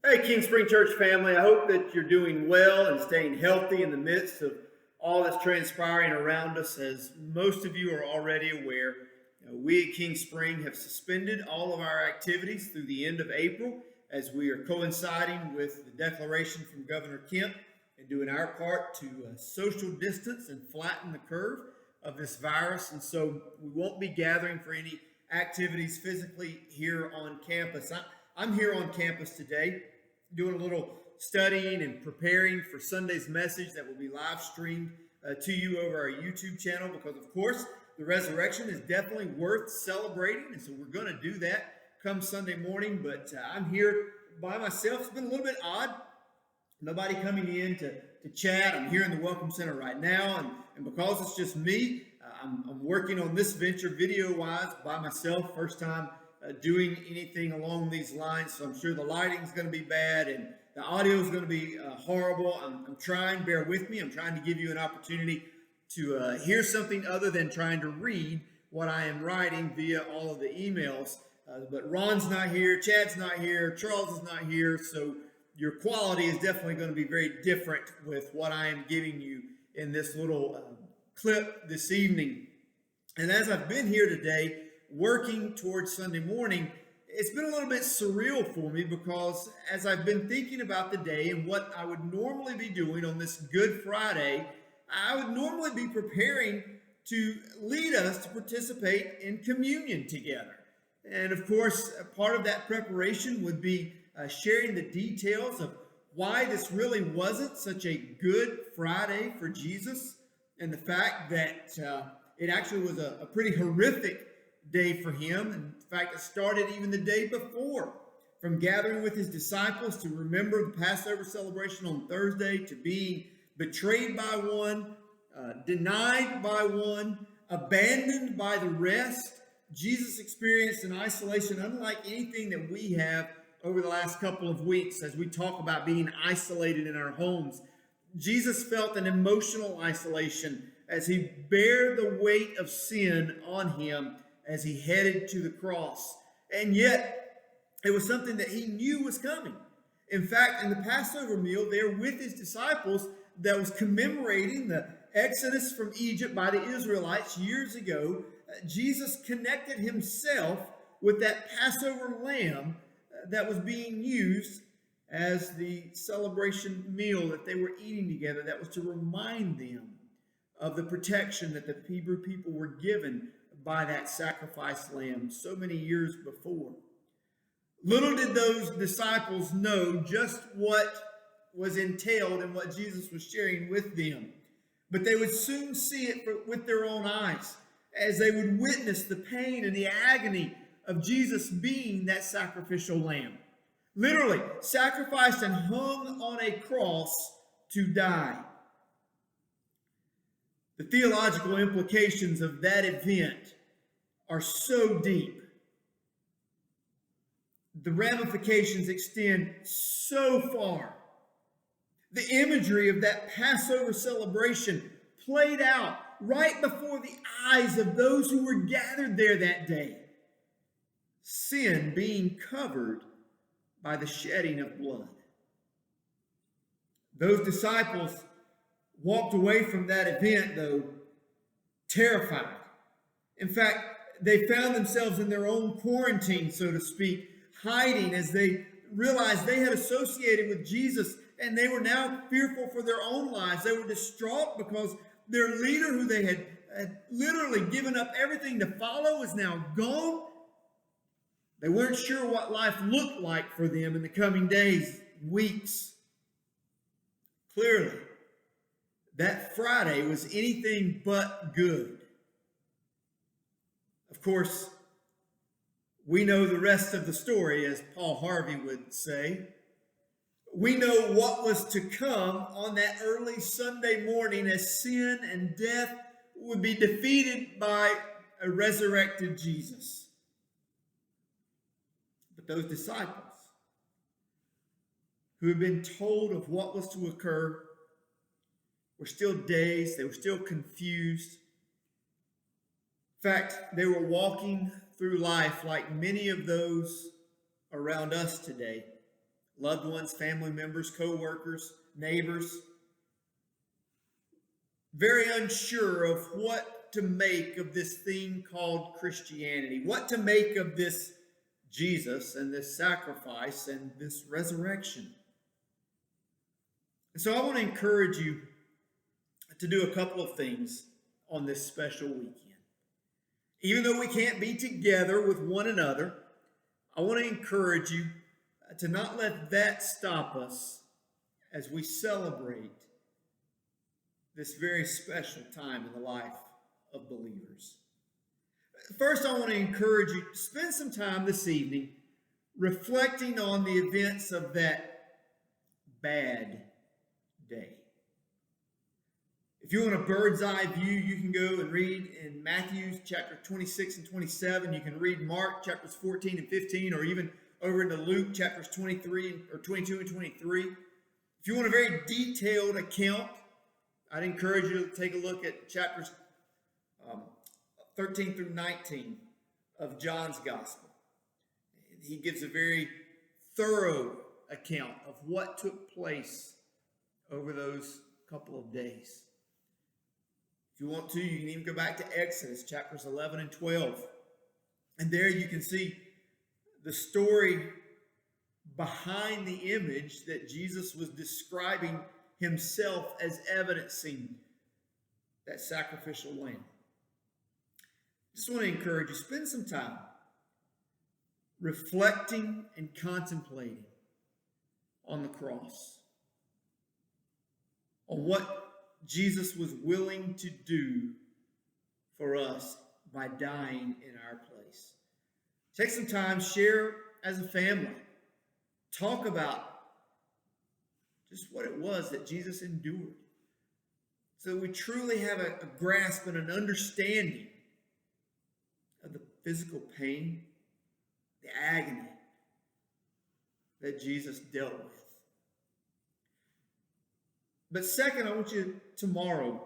Hey, King Spring Church family, I hope that you're doing well and staying healthy in the midst of all that's transpiring around us. As most of you are already aware, we at King Spring have suspended all of our activities through the end of April as we are coinciding with the declaration from Governor Kemp and doing our part to social distance and flatten the curve of this virus. And so we won't be gathering for any activities physically here on campus. I'm here on campus today doing a little studying and preparing for Sunday's message that will be live streamed to you over our YouTube channel, because of course the resurrection is definitely worth celebrating, and so we're going to do that come Sunday morning. But I'm here by myself. It's been a little bit odd, nobody coming in to chat. I'm here in the Welcome Center right now, and because it's just me, I'm working on this venture video-wise by myself. First time doing anything along these lines, so I'm sure the lighting's going to be bad and the audio is going to be horrible. I'm trying, bear with me, I'm trying to give you an opportunity to hear something other than trying to read what I am writing via all of the emails. But Ron's not here, Chad's not here, Charles is not here, so your quality is definitely going to be very different with what I am giving you in this little clip this evening. And as I've been here today working towards Sunday morning, it's been a little bit surreal for me, because as I've been thinking about the day and what I would normally be doing on this Good Friday, I would normally be preparing to lead us to participate in communion together. And of course, a part of that preparation would be sharing the details of why this really wasn't such a Good Friday for Jesus, and the fact that it actually was a pretty horrific day for him. In fact, it started even the day before, from gathering with his disciples to remember the Passover celebration on Thursday, to being betrayed by one, denied by one, abandoned by the rest. Jesus experienced an isolation unlike anything that we have over the last couple of weeks as we talk about being isolated in our homes. Jesus felt an emotional isolation as he bared the weight of sin on him as he headed to the cross. And yet, it was something that he knew was coming. In fact, in the Passover meal there with his disciples that was commemorating the exodus from Egypt by the Israelites years ago, Jesus connected himself with that Passover lamb that was being used as the celebration meal that they were eating together, that was to remind them of the protection that the Hebrew people were given by that sacrificed lamb so many years before. Little did those disciples know just what was entailed and what Jesus was sharing with them. But they would soon see it with their own eyes as they would witness the pain and the agony of Jesus being that sacrificial lamb. Literally sacrificed and hung on a cross to die. The theological implications of that event are so deep. The ramifications extend so far. The imagery of that Passover celebration played out right before the eyes of those who were gathered there that day. Sin being covered by the shedding of blood. Those disciples walked away from that event, though, terrified. In fact, they found themselves in their own quarantine, so to speak, hiding as they realized they had associated with Jesus, and they were now fearful for their own lives. They were distraught because their leader, who they had literally given up everything to follow, is now gone. They weren't sure what life looked like for them in the coming days, weeks. Clearly, that Friday was anything but good. Of course, we know the rest of the story, as Paul Harvey would say. We know what was to come on that early Sunday morning as sin and death would be defeated by a resurrected Jesus. But those disciples who had been told of what was to occur were still dazed, they were still confused. In fact, they were walking through life like many of those around us today, loved ones, family members, co-workers, neighbors, very unsure of what to make of this thing called Christianity, what to make of this Jesus and this sacrifice and this resurrection. And so I want to encourage you to do a couple of things on this special weekend. Even though we can't be together with one another, I want to encourage you to not let that stop us as we celebrate this very special time in the life of believers. First, I want to encourage you to spend some time this evening reflecting on the events of that bad day. If you want a bird's eye view, you can go and read in Matthew chapter 26 and 27. You can read Mark chapters 14 and 15, or even over into Luke chapters 23 or 22 and 23. If you want a very detailed account, I'd encourage you to take a look at chapters 13 through 19 of John's Gospel. He gives a very thorough account of what took place over those couple of days. If you want to, you can even go back to Exodus chapters 11 and 12. And there you can see the story behind the image that Jesus was describing himself as evidencing that sacrificial lamb. Just want to encourage you, spend some time reflecting and contemplating on the cross, on what Jesus was willing to do for us by dying in our place. Take some time, share as a family, talk about just what it was that Jesus endured, so that we truly have a grasp and an understanding of the physical pain, the agony that Jesus dealt with. But second, I want you tomorrow,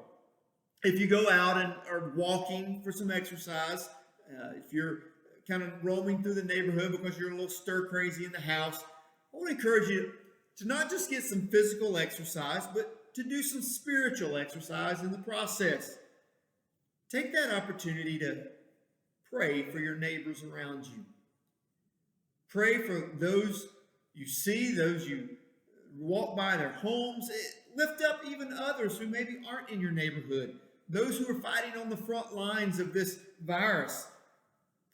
if you go out and are walking for some exercise, if you're kind of roaming through the neighborhood because you're a little stir crazy in the house, I want to encourage you to not just get some physical exercise, but to do some spiritual exercise in the process. Take that opportunity to pray for your neighbors around you. Pray for those you see, those you walk by their homes. Lift up even others who maybe aren't in your neighborhood, those who are fighting on the front lines of this virus.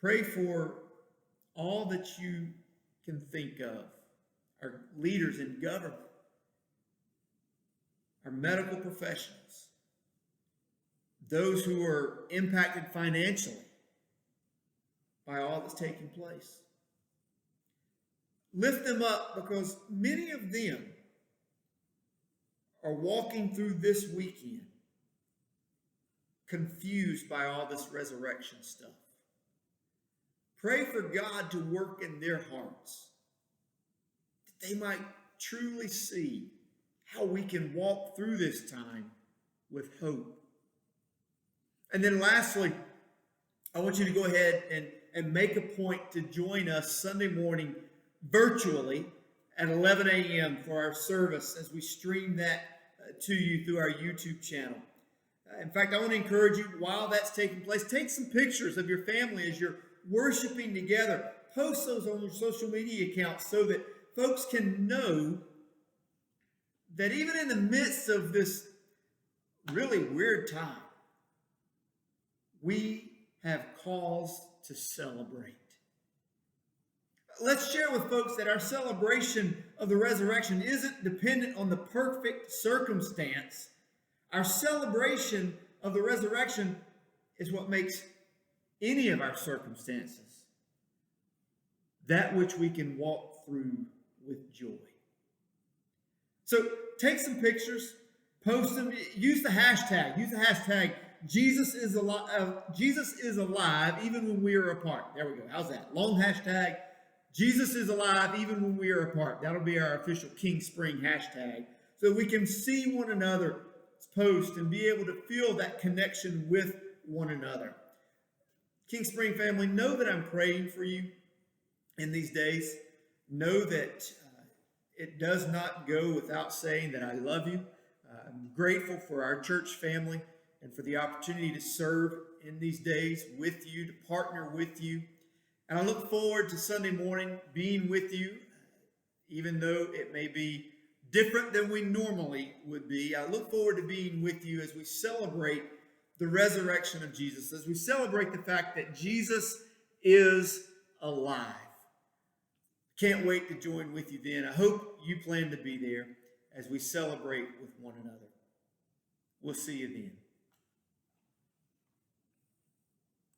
Pray for all that you can think of, our leaders in government, our medical professionals, those who are impacted financially by all that's taking place. Lift them up, because many of them are walking through this weekend confused by all this resurrection stuff. Pray for God to work in their hearts, that they might truly see how we can walk through this time with hope. And then lastly, I want you to go ahead and make a point to join us Sunday morning virtually at 11 a.m. for our service as we stream that to you through our YouTube channel. In fact, I want to encourage you, while that's taking place, take some pictures of your family as you're worshiping together. Post those on your social media accounts so that folks can know that even in the midst of this really weird time, we have cause to celebrate. Let's share with folks that our celebration of the resurrection isn't dependent on the perfect circumstance. Our celebration of the resurrection is what makes any of our circumstances that which we can walk through with joy. So take some pictures, post them, use the hashtag Jesus is alive even when we are apart. There we go. How's that? Long hashtag. Jesus is alive even when we are apart. That'll be our official King Spring hashtag, so we can see one another's post and be able to feel that connection with one another. King Spring family, know that I'm praying for you in these days. Know that it does not go without saying that I love you. I'm grateful for our church family and for the opportunity to serve in these days with you, to partner with you. And I look forward to Sunday morning being with you, even though it may be different than we normally would be. I look forward to being with you as we celebrate the resurrection of Jesus, as we celebrate the fact that Jesus is alive. Can't wait to join with you then. I hope you plan to be there as we celebrate with one another. We'll see you then.